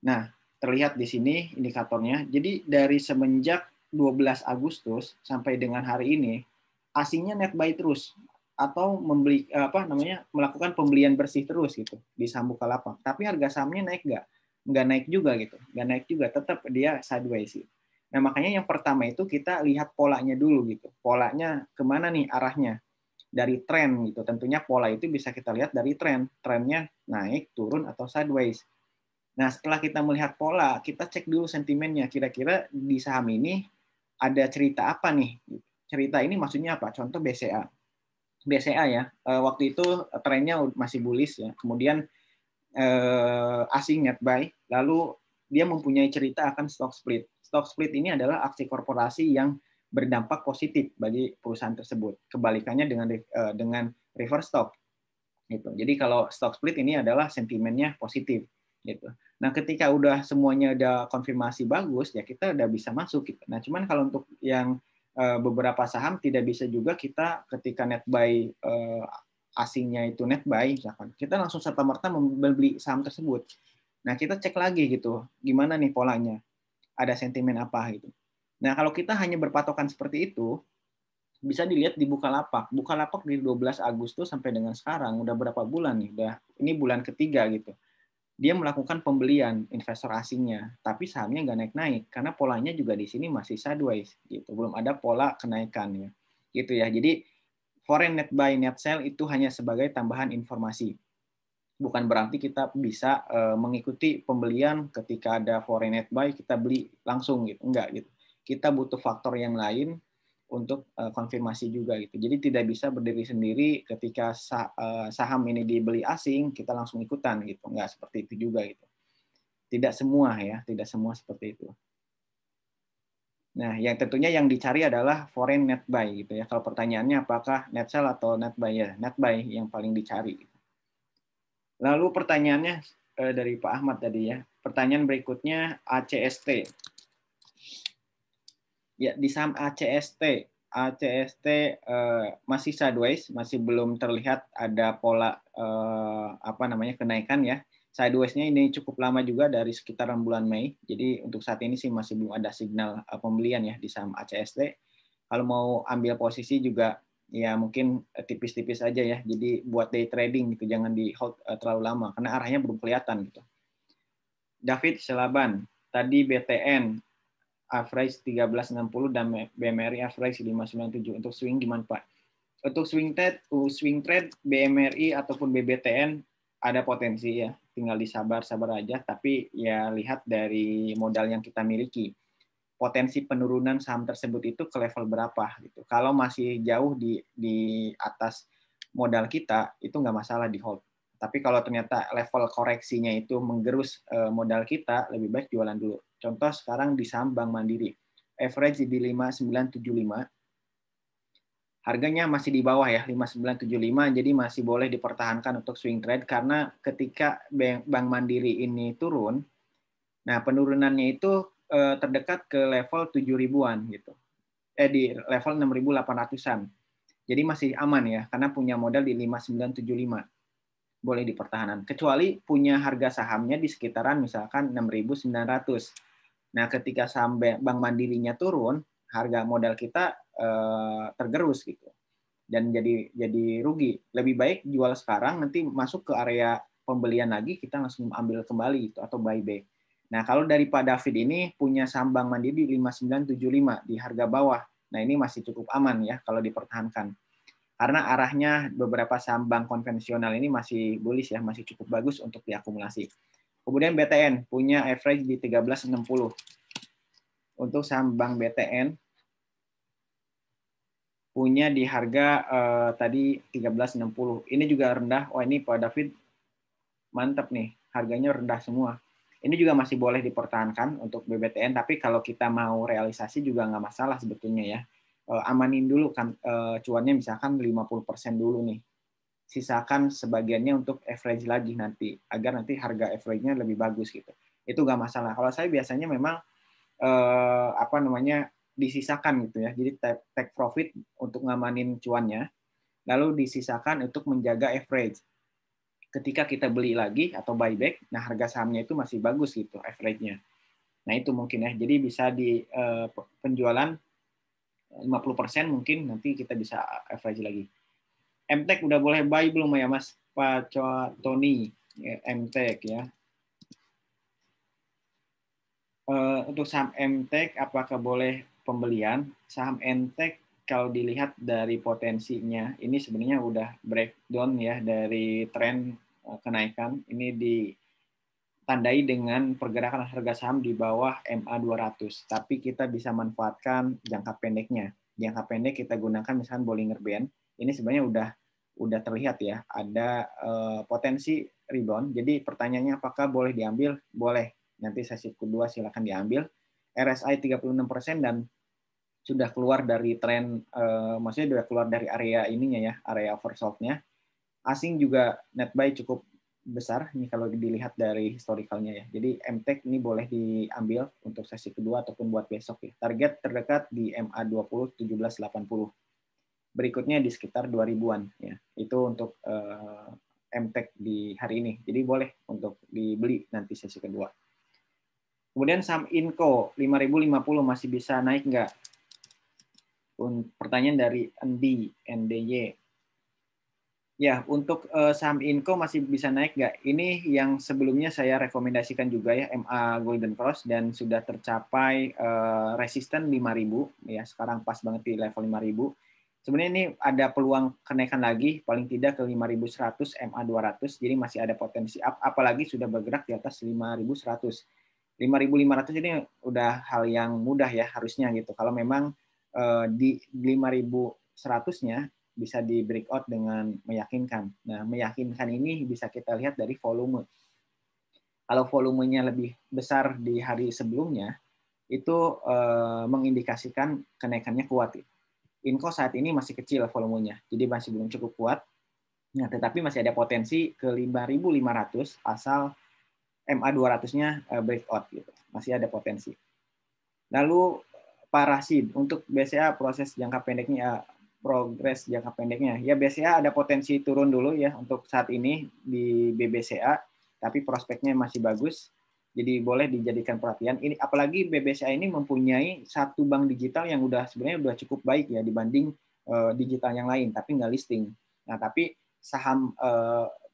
Nah, terlihat di sini indikatornya. Jadi dari semenjak 12 Agustus sampai dengan hari ini, asingnya net buy terus atau membeli melakukan pembelian bersih terus gitu di saham Bukalapak. Tapi harga sahamnya naik nggak? Nggak naik juga gitu. Nggak naik juga, tetap dia sideways sih. Nah, makanya yang pertama itu kita lihat polanya dulu gitu. Polanya kemana nih arahnya? Dari tren gitu. Tentunya pola itu bisa kita lihat dari tren. Trennya naik, turun, atau sideways. Nah, setelah kita melihat pola, kita cek dulu sentimennya. Kira-kira di saham ini ada cerita apa nih? Cerita ini maksudnya apa? Contoh BCA. BCA ya, waktu itu trennya masih bullish ya. Kemudian asing net buy, lalu dia mempunyai cerita akan stock split. Stock split ini adalah aksi korporasi yang berdampak positif bagi perusahaan tersebut. Kebalikannya dengan reverse stock. Gitu. Jadi kalau stock split ini adalah sentimennya positif. Gitu. Nah, ketika udah semuanya udah konfirmasi bagus, ya kita udah bisa masuk. Gitu. Nah, cuman kalau untuk yang beberapa saham tidak bisa juga kita ketika net buy asingnya itu net buy, misalkan kita langsung serta-merta membeli saham tersebut. Nah, kita cek lagi gitu, gimana nih polanya, ada sentimen apa gitu. Nah, kalau kita hanya berpatokan seperti itu, bisa dilihat di Bukalapak. Bukalapak di 12 Agustus sampai dengan sekarang udah berapa bulan nih? Ini bulan ketiga gitu. Dia melakukan pembelian investor asingnya, tapi sahamnya nggak naik-naik karena polanya juga di sini masih sideways gitu. Belum ada pola kenaikan ya. Gitu ya. Jadi foreign net buy net sell itu hanya sebagai tambahan informasi. Bukan berarti kita bisa mengikuti pembelian ketika ada foreign net buy kita beli langsung gitu. Enggak gitu. Kita butuh faktor yang lain untuk konfirmasi juga gitu. Jadi tidak bisa berdiri sendiri ketika saham ini dibeli asing kita langsung ikutan gitu. Enggak seperti itu juga gitu. Tidak semua ya, tidak semua seperti itu. Nah, yang tentunya yang dicari adalah foreign net buy gitu ya. Kalau pertanyaannya apakah net sell atau net buy ya, net buy yang paling dicari. Lalu pertanyaannya dari Pak Ahmad tadi ya. Pertanyaan berikutnya ACST. Ya, di saham ACST masih sideways, masih belum terlihat ada pola kenaikan ya. Sideways-nya ini cukup lama juga dari sekitaran bulan Mei. Jadi untuk saat ini sih masih belum ada signal pembelian ya di saham ACST. Kalau mau ambil posisi juga ya mungkin tipis-tipis aja ya. Jadi buat day trading gitu, jangan di hold terlalu lama karena arahnya belum kelihatan gitu. David Selaban, tadi BTN average 1360 dan BMRI average 597. Untuk swing gimana Pak? Untuk swing trade BMRI ataupun BBTN ada potensi ya, tinggal disabar-sabar aja. Tapi ya lihat dari modal yang kita miliki, potensi penurunan saham tersebut itu ke level berapa gitu. Kalau masih jauh di atas modal kita, itu nggak masalah di hold. Tapi kalau ternyata level koreksinya itu menggerus modal kita, lebih baik jualan dulu. Contoh sekarang di saham Bank Mandiri, average di 5975, harganya masih di bawah ya, 5975, jadi masih boleh dipertahankan untuk swing trade karena ketika Bank Mandiri ini turun, nah penurunannya itu terdekat ke level 7 ribuan gitu. Di level 6.800-an. Jadi masih aman ya, karena punya modal di 5975. Boleh dipertahankan. Kecuali punya harga sahamnya di sekitaran misalkan 6.900. Nah, ketika saham Bank Mandirinya turun, harga modal kita tergerus gitu. Dan jadi rugi. Lebih baik jual sekarang, nanti masuk ke area pembelian lagi, kita langsung ambil kembali gitu, atau buyback. Nah, kalau dari Pak David ini punya saham Bank Mandiri di 5975 di harga bawah. Nah, ini masih cukup aman ya kalau dipertahankan. Karena arahnya beberapa saham bank konvensional ini masih bullish ya, masih cukup bagus untuk diakumulasi. Kemudian BTN punya average di 1360. Untuk saham Bank BTN punya di harga tadi 1360. Ini juga rendah. Wah, ini Pak David mantap nih, harganya rendah semua. Ini juga masih boleh dipertahankan untuk BBTN, tapi kalau kita mau realisasi juga nggak masalah sebetulnya ya. Amanin dulu kan cuannya misalkan 50% dulu nih. Sisakan sebagiannya untuk average lagi nanti, agar nanti harga average-nya lebih bagus gitu. Itu nggak masalah. Kalau saya biasanya memang apa namanya disisakan gitu ya. Jadi take profit untuk ngamanin cuannya, lalu disisakan untuk menjaga average. Ketika kita beli lagi atau buyback, nah harga sahamnya itu masih bagus gitu average-nya. Nah itu mungkin ya. Jadi bisa di penjualan 50% mungkin nanti kita bisa average lagi. MTEK udah boleh buy belum ya Mas Pak Tony? Ya, MTEK ya. Untuk saham MTEK apakah boleh pembelian? Saham MTEK kalau dilihat dari potensinya, ini sebenarnya udah breakdown ya dari tren kenaikan. Ini ditandai dengan pergerakan harga saham di bawah MA 200. Tapi kita bisa manfaatkan jangka pendeknya. Jangka pendek kita gunakan misalkan Bollinger Band. Ini sebenarnya udah terlihat ya, ada potensi rebound. Jadi pertanyaannya apakah boleh diambil? Boleh. Nanti sesi kedua silakan diambil. RSI 36% dan sudah keluar dari tren, maksudnya sudah keluar dari area ininya ya, area oversold-nya. Asing juga net buy cukup besar nih kalau dilihat dari historicalnya ya. Jadi MTEK ini boleh diambil untuk sesi kedua ataupun buat besok ya. Target terdekat di MA20 1780. Berikutnya di sekitar 2000-an ya. Itu untuk MTEK di hari ini. Jadi boleh untuk dibeli nanti sesi kedua. Kemudian saham Inco 5050 masih bisa naik nggak? Pertanyaan dari NDY. Ya, untuk saham Inco masih bisa naik nggak? Ini yang sebelumnya saya rekomendasikan juga ya, MA Golden Cross, dan sudah tercapai resisten 5.000 ya, sekarang pas banget di level 5.000. Sebenarnya ini ada peluang kenaikan lagi, paling tidak ke 5.100 MA 200, jadi masih ada potensi up, apalagi sudah bergerak di atas 5.100. 5.500 ini udah hal yang mudah ya harusnya gitu. Kalau memang di 5.100-nya bisa di breakout dengan meyakinkan. Nah, meyakinkan ini bisa kita lihat dari volume. Kalau volumenya lebih besar di hari sebelumnya, itu mengindikasikan kenaikannya kuat. Inco saat ini masih kecil volumenya, jadi masih belum cukup kuat. Nah, tetapi masih ada potensi ke 5.500 asal MA 200-nya breakout gitu. Masih ada potensi. Lalu Parasid untuk BCA proses jangka pendeknya, progres jangka pendeknya. Ya BCA ada potensi turun dulu ya untuk saat ini di BBCA, tapi prospeknya masih bagus. Jadi boleh dijadikan perhatian. Ini apalagi BBCA ini mempunyai satu bank digital yang sebenarnya udah cukup baik ya dibanding digital yang lain, tapi nggak listing. Nah, tapi saham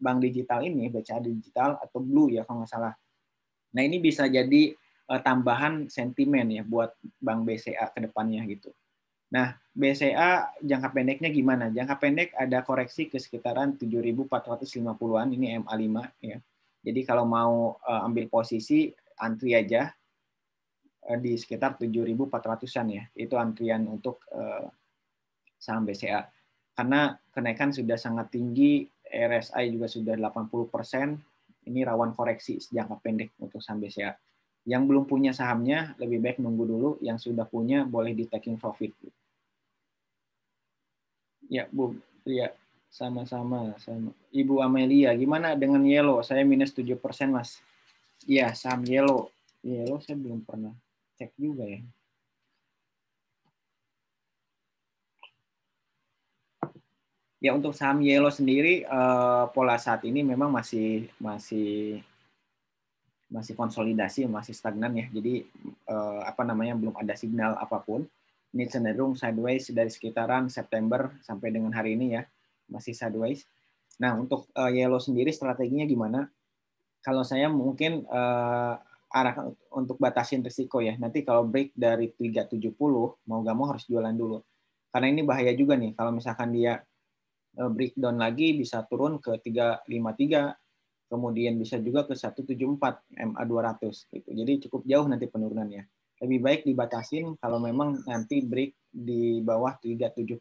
bank digital ini, BCA digital atau Blue ya kalau nggak salah. Nah, ini bisa jadi tambahan sentimen ya buat Bank BCA ke depannya gitu. Nah, BCA jangka pendeknya gimana? Jangka pendek ada koreksi ke sekitaran 7.450-an, ini MA5 ya. Jadi kalau mau ambil posisi antri aja di sekitar 7.400-an ya. Itu antrian untuk saham BCA. Karena kenaikan sudah sangat tinggi, RSI juga sudah 80%, ini rawan koreksi jangka pendek untuk saham BCA. Yang belum punya sahamnya, lebih baik nunggu dulu. Yang sudah punya, boleh di taking profit. Ya, Bu. Ya, sama-sama. Ibu Amelia, gimana dengan Yellow? Saya minus 7%, Mas. Iya, saham Yellow. Yellow saya belum pernah cek juga ya. Ya, untuk saham Yellow sendiri, pola saat ini memang masih konsolidasi, masih stagnan ya. Jadi belum ada signal apapun. Ini cenderung sideways dari sekitaran September sampai dengan hari ini ya, masih sideways. Nah, untuk Yellow sendiri strateginya gimana? Kalau saya mungkin arah untuk batasin risiko ya. Nanti kalau break dari 370, mau nggak mau harus jualan dulu. Karena ini bahaya juga nih, kalau misalkan dia breakdown lagi bisa turun ke 353, kemudian bisa juga ke 174 MA 200 gitu. Jadi cukup jauh nanti penurunannya. Lebih baik dibatasin kalau memang nanti break di bawah 370.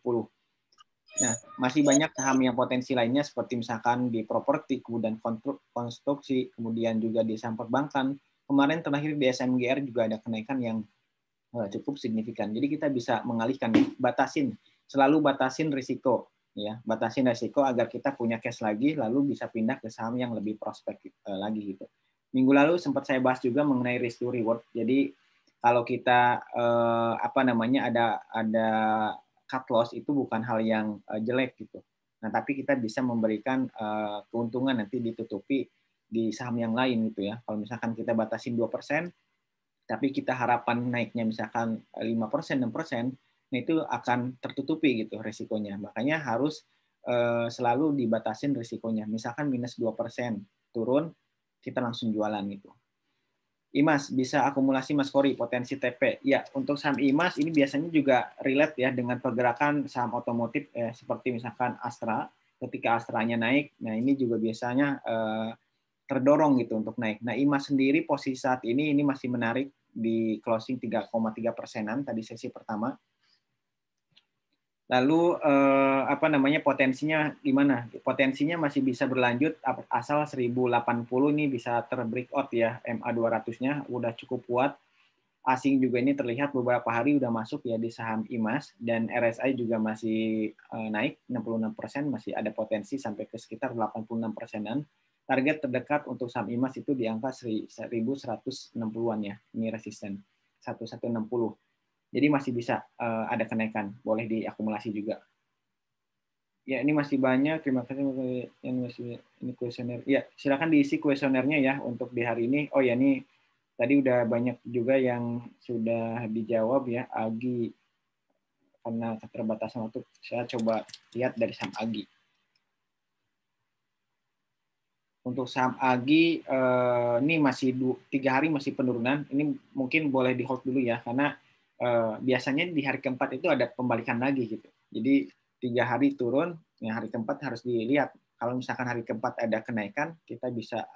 Nah, masih banyak saham yang potensi lainnya seperti misalkan di properti, kemudian konstruksi, kemudian juga di saham perbankan, kemarin terakhir di SMGR juga ada kenaikan yang cukup signifikan. Jadi kita bisa mengalihkan, selalu batasin risiko, ya, batasin risiko agar kita punya cash lagi, lalu bisa pindah ke saham yang lebih prospek lagi gitu. Minggu lalu sempat saya bahas juga mengenai risk to reward. Jadi kalau kita ada cut loss itu bukan hal yang jelek gitu. Nah, tapi kita bisa memberikan keuntungan nanti ditutupi di saham yang lain gitu ya. Kalau misalkan kita batasin 2%, tapi kita harapan naiknya misalkan 5%, 6%, nah itu akan tertutupi gitu risikonya. Makanya harus selalu dibatasin risikonya. Misalkan minus 2% turun, kita langsung jualan gitu. IMAS bisa akumulasi Mas Kori, potensi TP. Ya, untuk saham IMAS ini biasanya juga relate ya dengan pergerakan saham otomotif seperti misalkan Astra. Ketika Astranya naik, nah ini juga biasanya terdorong gitu untuk naik. Nah, IMAS sendiri posisi saat ini masih menarik di closing 3,3%-an tadi sesi pertama. Lalu potensinya gimana? Potensinya masih bisa berlanjut asal 1080 ini bisa terbreakout ya, MA 200-nya udah cukup kuat. Asing juga ini terlihat beberapa hari udah masuk ya di saham IMAS, dan RSI juga masih naik 66%, masih ada potensi sampai ke sekitar 86%-an. Target terdekat untuk saham IMAS itu di angka 1160-an ya, ini resisten 1160. Jadi masih bisa ada kenaikan, boleh diakumulasi juga. Ya, ini masih banyak. Terima kasih yang masih ini kuesioner. Ya, silakan diisi kuesionernya ya untuk di hari ini. Oh ya, ini tadi udah banyak juga yang sudah dijawab ya, Agi. Karena keterbatasan waktu, saya coba lihat dari saham Agi. Untuk saham Agi ini masih 3 hari masih penurunan. Ini mungkin boleh di hold dulu ya, karena biasanya di hari keempat itu ada pembalikan lagi gitu. Jadi 3 hari turun, yang hari keempat harus dilihat. Kalau misalkan hari keempat ada kenaikan, kita bisa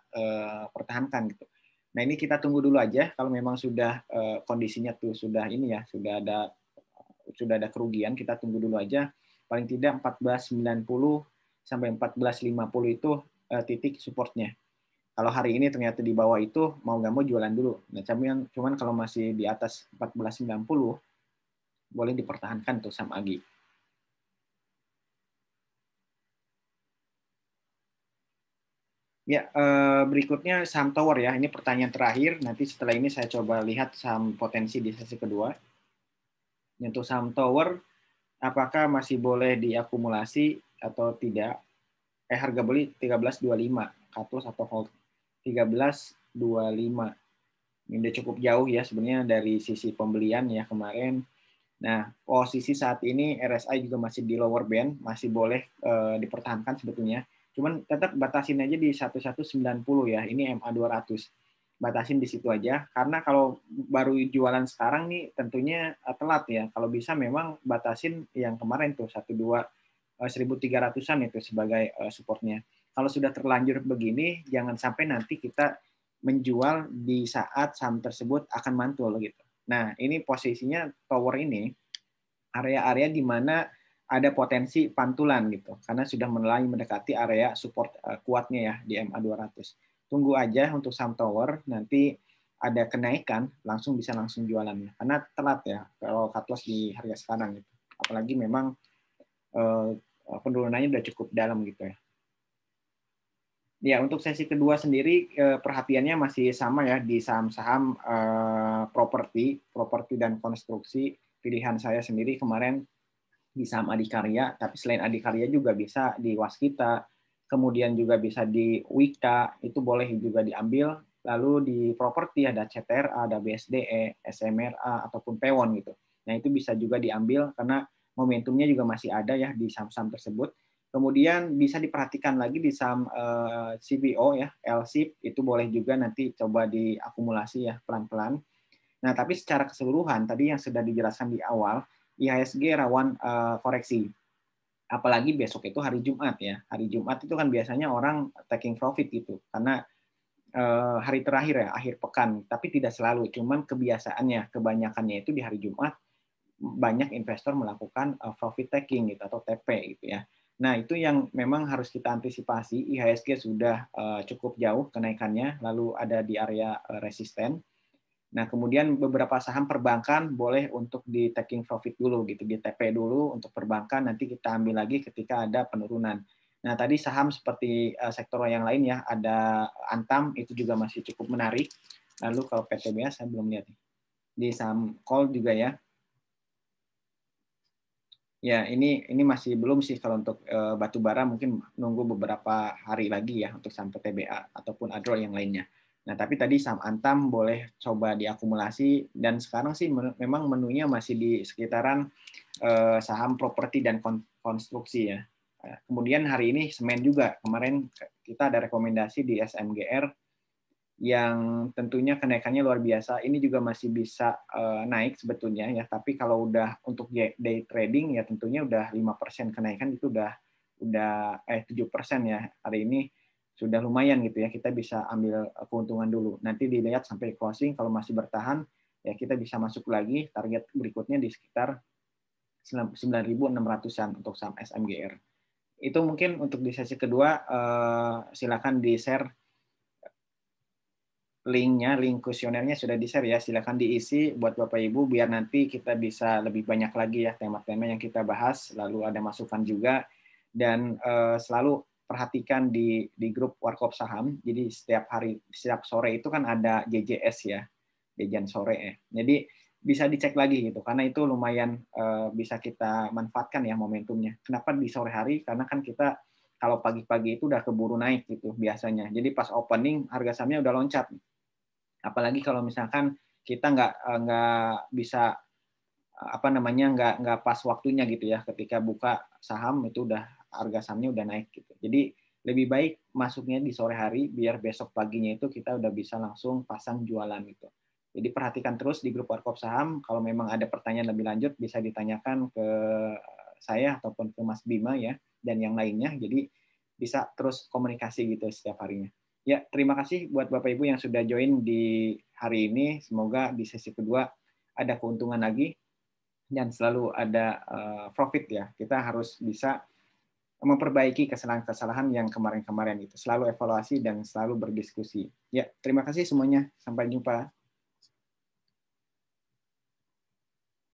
pertahankan gitu. Nah, ini kita tunggu dulu aja. Kalau memang sudah kondisinya tuh sudah ini ya, sudah ada kerugian, kita tunggu dulu aja. Paling tidak 1490 sampai 1450 itu titik supportnya. Kalau hari ini ternyata di bawah itu, mau nggak mau jualan dulu. Nah, cuman kalau masih di atas 1490, boleh dipertahankan tuh saham Agi. Ya, berikutnya saham Tower ya. Ini pertanyaan terakhir. Nanti setelah ini saya coba lihat saham potensi di sesi kedua. Untuk saham Tower, apakah masih boleh diakumulasi atau tidak? Harga beli 13.25, cut loss atau hold 13.25. Ini udah cukup jauh ya sebenarnya dari sisi pembelian ya kemarin. Nah, posisi saat ini RSI juga masih di lower band, masih boleh dipertahankan sebetulnya. Cuman tetap batasin aja di 1190 ya. Ini MA 200. Batasin di situ aja, karena kalau baru jualan sekarang nih tentunya telat ya. Kalau bisa memang batasin yang kemarin tuh 1.300-an itu sebagai supportnya. Kalau sudah terlanjur begini, jangan sampai nanti kita menjual di saat saham tersebut akan mantul gitu. Nah, ini posisinya tower ini area-area di mana ada potensi pantulan gitu, karena sudah mulai mendekati area support kuatnya ya di MA 200. Tunggu aja untuk saham tower, nanti ada kenaikan langsung bisa langsung jualannya, karena telat ya kalau cut loss di harga sekarang gitu. Apalagi memang penurunannya udah cukup dalam gitu ya. Ya, untuk sesi kedua sendiri perhatiannya masih sama ya di saham-saham properti dan konstruksi. Pilihan saya sendiri kemarin di saham Adikarya, tapi selain Adikarya juga bisa di Waskita, kemudian juga bisa di Wika, itu boleh juga diambil. Lalu di properti ada CTRA, ada BSDE, SMRA, ataupun Pewon gitu. Nah, itu bisa juga diambil karena momentumnya juga masih ada ya di saham-saham tersebut. Kemudian bisa diperhatikan lagi di saham CPO ya, LSIP, itu boleh juga nanti coba diakumulasi ya pelan-pelan. Nah, tapi secara keseluruhan tadi yang sudah dijelaskan di awal, IHSG rawan koreksi. Apalagi besok itu hari Jumat ya. Hari Jumat itu kan biasanya orang taking profit gitu, karena hari terakhir ya, akhir pekan. Tapi tidak selalu, cuman kebiasaannya, kebanyakannya itu di hari Jumat banyak investor melakukan profit taking gitu atau TP gitu ya. Nah, itu yang memang harus kita antisipasi. IHSG sudah cukup jauh kenaikannya, lalu ada di area resisten. Nah, kemudian beberapa saham perbankan boleh untuk di taking profit dulu gitu, di TP dulu untuk perbankan, nanti kita ambil lagi ketika ada penurunan. Nah, tadi saham seperti sektor yang lain ya, ada Antam itu juga masih cukup menarik. Lalu kalau PTBA saya belum lihat. Di saham call juga ya. Ya, ini masih belum sih kalau untuk batu bara mungkin nunggu beberapa hari lagi ya untuk saham PTBA ataupun Adro yang lainnya. Nah, tapi tadi saham Antam boleh coba diakumulasi dan sekarang sih memang menunya masih di sekitaran saham properti dan konstruksi ya. Kemudian hari ini semen juga. Kemarin kita ada rekomendasi di SMGR yang tentunya kenaikannya luar biasa. Ini juga masih bisa naik sebetulnya ya, tapi kalau udah untuk day trading ya tentunya udah 5% kenaikan itu udah 7% ya. Hari ini sudah lumayan gitu ya, kita bisa ambil keuntungan dulu. Nanti dilihat sampai closing, kalau masih bertahan ya kita bisa masuk lagi, target berikutnya di sekitar 9.600-an untuk saham SMGR. Itu mungkin untuk di sesi kedua, silakan di-share linknya, link kuesionernya sudah di-share ya, silakan diisi buat Bapak Ibu biar nanti kita bisa lebih banyak lagi ya tema-tema yang kita bahas, lalu ada masukan juga, dan selalu perhatikan di grup Warkop Saham, jadi setiap sore itu kan ada JJS ya, jajan sore ya, jadi bisa dicek lagi gitu, karena itu lumayan bisa kita manfaatkan ya momentumnya. Kenapa di sore hari? Karena kan kita kalau pagi-pagi itu udah keburu naik gitu biasanya, jadi pas opening harga sahamnya udah loncat. Apalagi kalau misalkan kita nggak bisa nggak pas waktunya gitu ya, ketika buka saham itu udah harga sahamnya udah naik gitu. Jadi lebih baik masuknya di sore hari biar besok paginya itu kita udah bisa langsung pasang jualan gitu. Jadi perhatikan terus di grup Warkop Saham, kalau memang ada pertanyaan lebih lanjut bisa ditanyakan ke saya ataupun ke Mas Bima ya dan yang lainnya. Jadi bisa terus komunikasi gitu setiap harinya. Ya, terima kasih buat Bapak Ibu yang sudah join di hari ini. Semoga di sesi kedua ada keuntungan lagi dan selalu ada profit ya. Kita harus bisa memperbaiki kesalahan-kesalahan yang kemarin-kemarin itu. Selalu evaluasi dan selalu berdiskusi. Ya, terima kasih semuanya. Sampai jumpa.